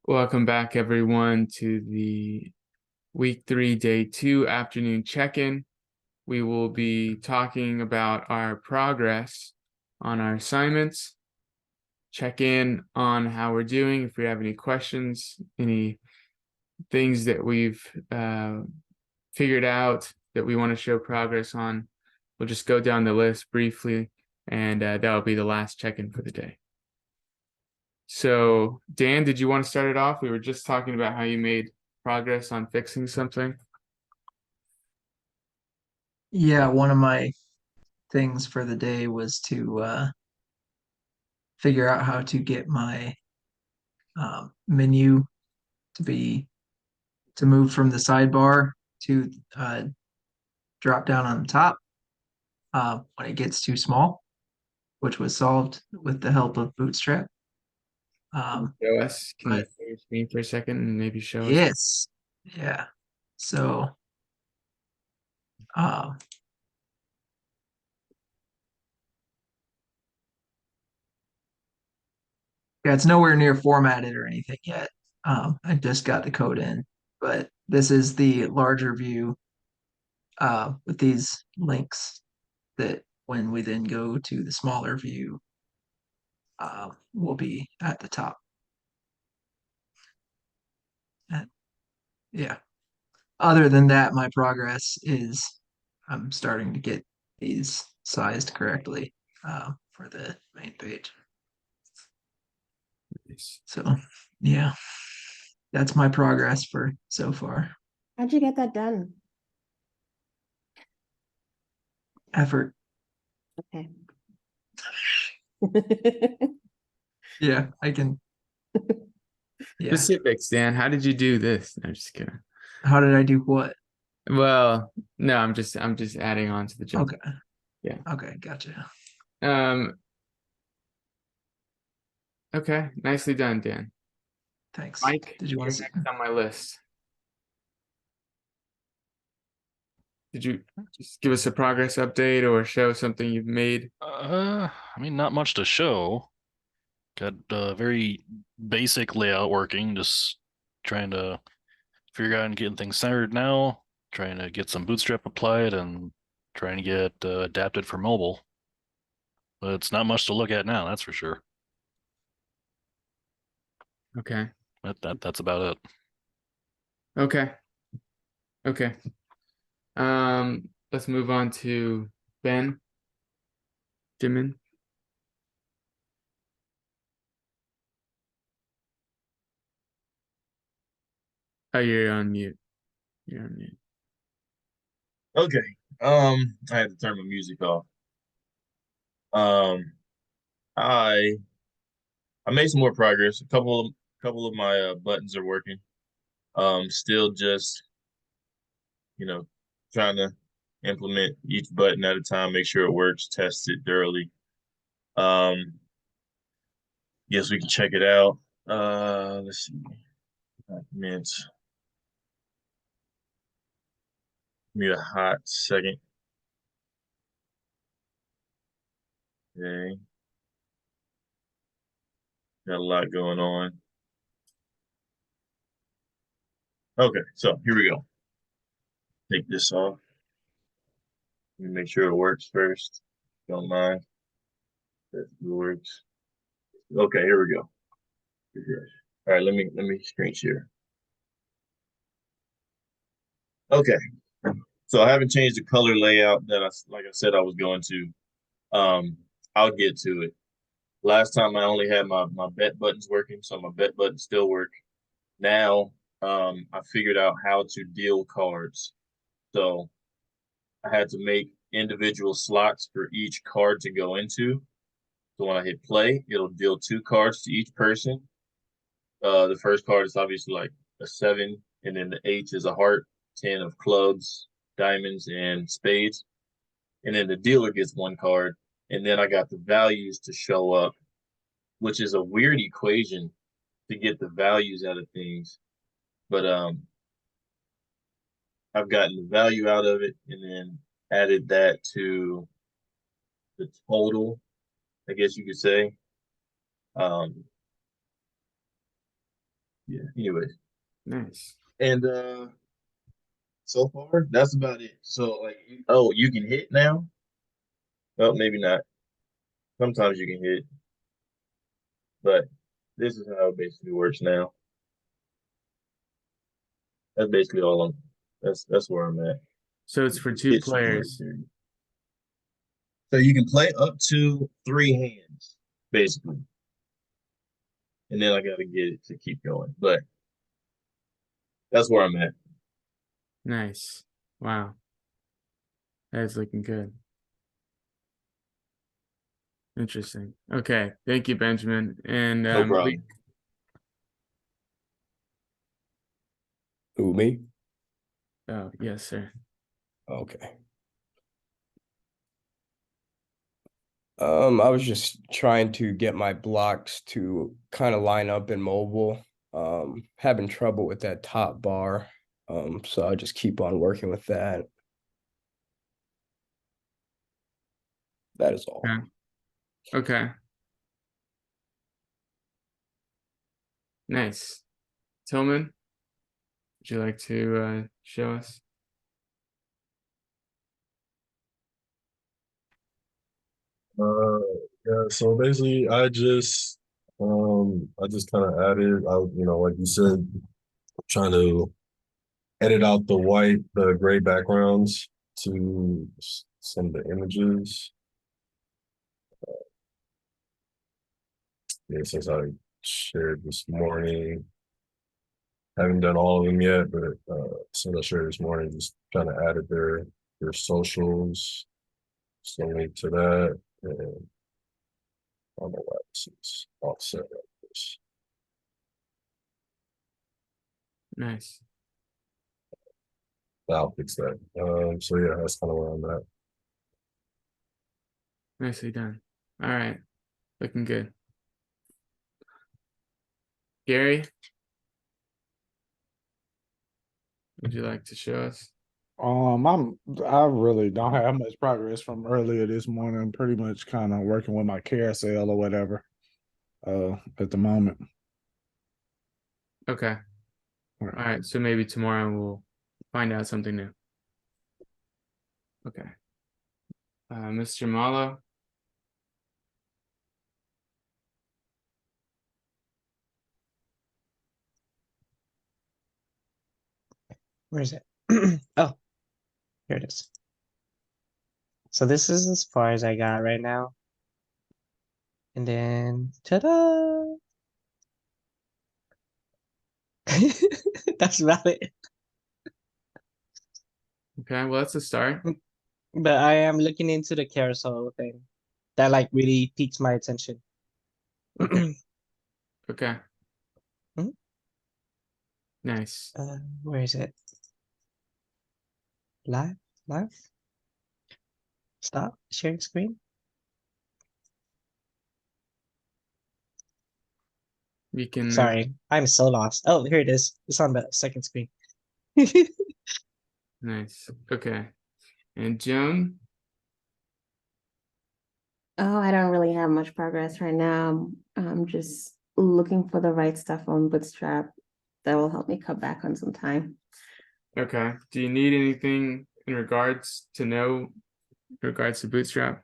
Welcome back, everyone, to the week 3, day 2 afternoon check-in. We will be talking about our progress on our assignments, check in on how we're doing, if we have any questions, any things that we've figured out that we want to show progress on. We'll just go down the list briefly, and that'll be the last check-in for the day. So, Dan, did you want to start it off? We were just talking about how you made progress on fixing something. Yeah, one of my things for the day was to figure out how to get my menu to move from the sidebar to drop down on the top when it gets too small, which was solved with the help of Bootstrap. Show us. Can you But share your screen for a second and maybe show us? yes, yeah. So uh, yeah, it's nowhere near formatted or anything yet. I just got the code in, but this is the larger view with these links that when we then go to the smaller view, will be at the top. And yeah, other than that, my progress is I'm starting to get these sized correctly for the main page. So yeah, that's my progress for so far. How'd you get that done? Effort. Okay. Yeah, I can. Yeah. Specifics, Dan. How did you do this? No, I'm just kidding. How did I do what? Well, no, I'm just adding on to the joke. Okay. Yeah. Okay, gotcha. Okay, nicely done, Dan. Thanks. Mike, Did you want you're to see? next on my list. Did you just give us a progress update or show something you've made? I mean, not much to show. Got a very basic layout working, just trying to figure out and getting things centered now, trying to get some bootstrap applied and trying to get adapted for mobile. But it's not much to look at now, that's for sure. Okay. That's about it. Okay. Okay. Let's move on to Ben Jimin. Oh, you're on mute. You're on mute. Okay. I had to turn my music off. Um, I I made some more progress. A couple of my buttons are working. Still just trying to implement each button at a time, make sure it works, test it thoroughly. Yes, we can check it out. Let's see. Documents. Give me a hot second. Okay. Got a lot going on. Okay, so here we go. Take this off. Let me make sure it works first. Don't mind. That works. Okay, here we go. All right, let me screen share. Okay, so I haven't changed the color layout that like I said I was going to. I'll get to it. Last time I only had my bet buttons working, so my bet buttons still work. Now, I figured out how to deal cards. So I had to make individual slots for each card to go into. So when I hit play, it'll deal 2 cards to each person. The first card is obviously like a 7, and then the 8 is a heart, 10 of clubs, diamonds, and spades. And then the dealer gets 1 card. And then I got the values to show up, which is a weird equation to get the values out of things. But I've gotten the value out of it and then added that to the total, I guess you could say. Um, Yeah. Anyways, Nice. and so far that's about it. So like, oh, you can hit now? Well, maybe not. Sometimes you can hit, but this is how it basically works now. That's basically all I'm. That's where I'm at. So it's for two It's players. So you can play up to 3 hands, basically. And then I gotta get it to keep going. But that's where I'm at. Nice. Wow. That's looking good. Interesting. Okay. Thank you, Benjamin. And No problem. Who, me? oh, yes, sir. Okay. I was just trying to get my blocks to kind of line up in mobile. Having trouble with that top bar. So I'll just keep on working with that. That is all. Okay. Okay. Nice. Tillman, would you like to show us? Yeah, so basically I just kind of added, like you said, trying to edit out the gray backgrounds to some of the images. Yeah, since I shared this morning, haven't done all of them yet, but since I shared this morning, just kind of added their socials, so link to that, and I don't know why this is offset like this. Nice. I'll fix that. So yeah, that's kind of where I'm at. Nicely done. All right. Looking good. Gary, would you like to show us? I really don't have much progress from earlier this morning. I'm pretty much kind of working with my carousel or whatever at the moment. Okay. All right. So maybe tomorrow we'll find out something new. Okay. Mr. Malo. Where is it? Oh, here it is. So this is as far as I got right now. And then, ta-da! That's about it. Okay. Well, that's a start. But I am looking into the carousel thing. That like really piques my attention. Okay. Okay. Mhm. Nice. Where is it? Live? Stop sharing screen. You can. Sorry, I'm so lost. Oh, here it is. It's on the second screen. Nice. Okay. And Joan. Oh, I don't really have much progress right now. I'm just looking for the right stuff on Bootstrap that will help me cut back on some time. Okay. Do you need anything in regards to Bootstrap?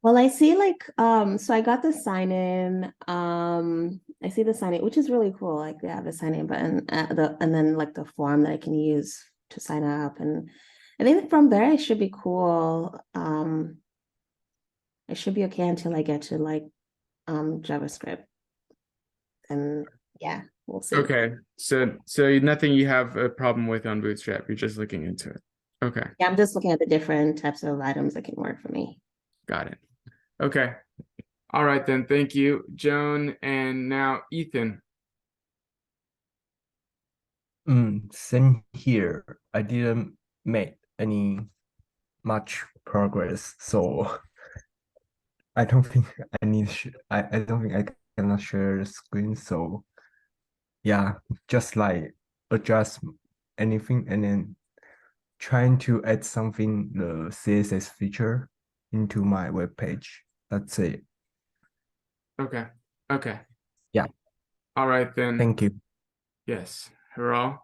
Well, I see like so I got the sign in. I see the sign in, which is really cool. Like they have the sign in button, and then like the form that I can use to sign up, and I think from there it should be cool. It should be okay until I get to like JavaScript, and yeah, we'll see. Okay. So nothing you have a problem with on Bootstrap. You're just looking into it. Okay. Yeah, I'm just looking at the different types of items that can work for me. Got it. Okay. All right then. Thank you, Joan. And now Ethan. Same here. I didn't make any much progress, so I don't think I need. I don't think I cannot share the screen. So yeah, just like adjust anything and then trying to add something the CSS feature into my web page. That's it. Okay. Okay. Yeah. All right then. Thank you. Yes, Haral.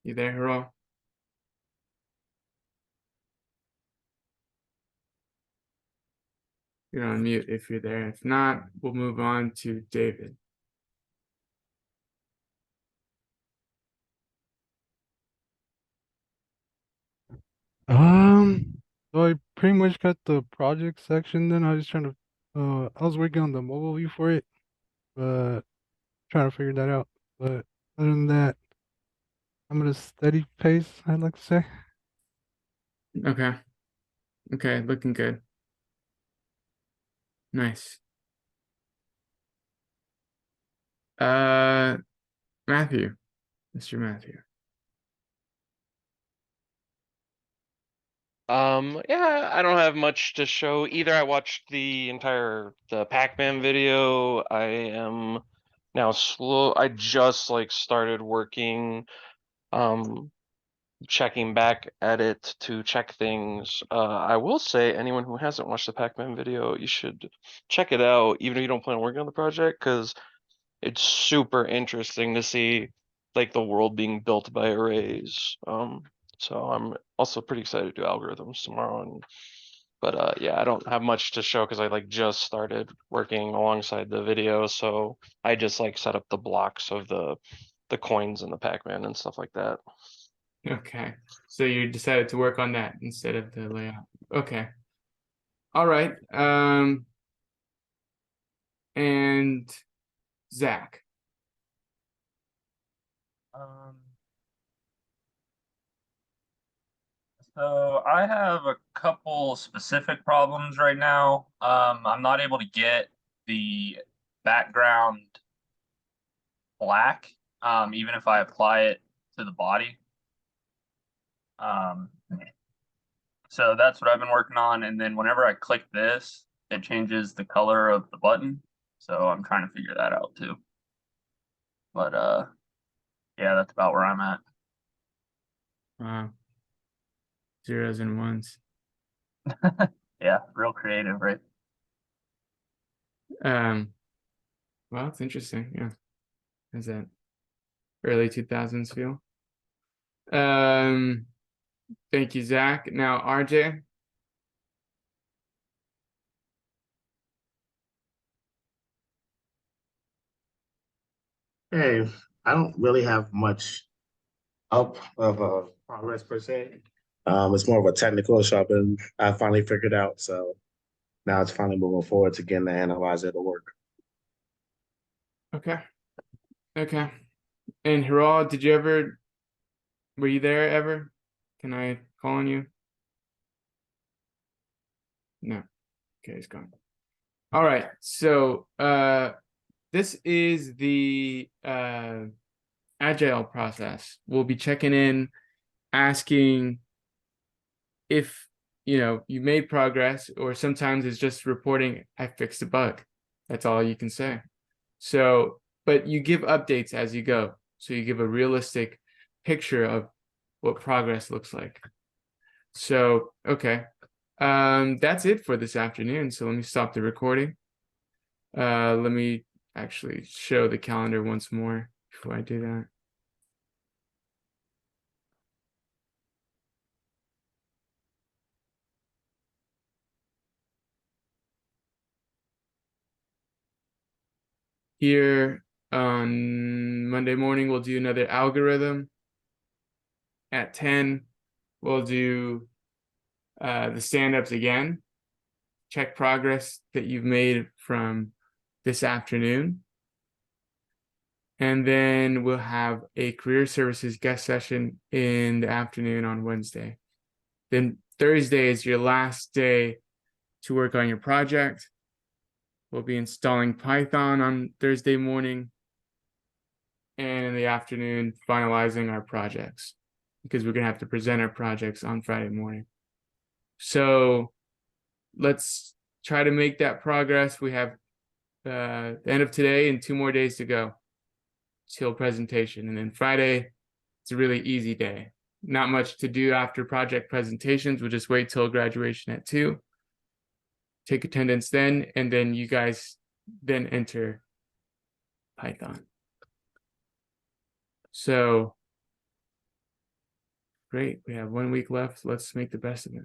You there, Haral? You're on mute if you're there. If not, we'll move on to David. So I pretty much got the project section then. I was trying to I was working on the mobile view for it, but trying to figure that out. But other than that, I'm at a steady pace, I'd like to say. Okay. Okay, looking good. Nice. Matthew, Mr. Matthew. Yeah, I don't have much to show either. I watched the Pac-Man video. I am now slow. I just like started working, checking back at it to check things. I will say anyone who hasn't watched the Pac-Man video, you should check it out, even if you don't plan on working on the project, because it's super interesting to see like the world being built by arrays. So I'm also pretty excited to do algorithms tomorrow. But yeah, I don't have much to show because I like just started working alongside the video. So I just like set up the blocks of the coins and the Pac-Man and stuff like that. Okay. So you decided to work on that instead of the layout. Okay. All right. And Zach. So I have a couple specific problems right now. I'm not able to get the background black, even if I apply it to the body. So that's what I've been working on. And then whenever I click this, it changes the color of the button. So I'm trying to figure that out too. But yeah, that's about where I'm at. Wow. Zeros and ones. Yeah, real creative, right? Well, it's interesting. Yeah. How's that early 2000s feel? Thank you, Zach. Now, RJ. Hey, I don't really have much up of progress per se. It's more of a technical shopping I finally figured out. So now it's finally moving forward to getting to analyze it to work. Okay. Okay. And Hiral, were you there ever? Can I call on you? No. Okay, he's gone. All right. So this is the agile process. We'll be checking in, asking if you made progress, or sometimes it's just reporting I fixed a bug. That's all you can say. So, but you give updates as you go. So you give a realistic picture of what progress looks like. So, okay. That's it for this afternoon. So let me stop the recording. Let me actually show the calendar once more before I do that. Here on Monday morning, we'll do another algorithm. At 10, we'll do the stand-ups again. Check progress that you've made from this afternoon. And then we'll have a career services guest session in the afternoon on Wednesday. Then Thursday is your last day to work on your project. We'll be installing Python on Thursday morning, and in the afternoon, finalizing our projects, because we're going to have to present our projects on Friday morning. So let's try to make that progress. We have the end of today and 2 more days to go till presentation. And then Friday, it's a really easy day. Not much to do after project presentations. We'll just wait till graduation at 2. take attendance then, and then you guys then enter Python. So great, we have 1 week left. Let's make the best of it.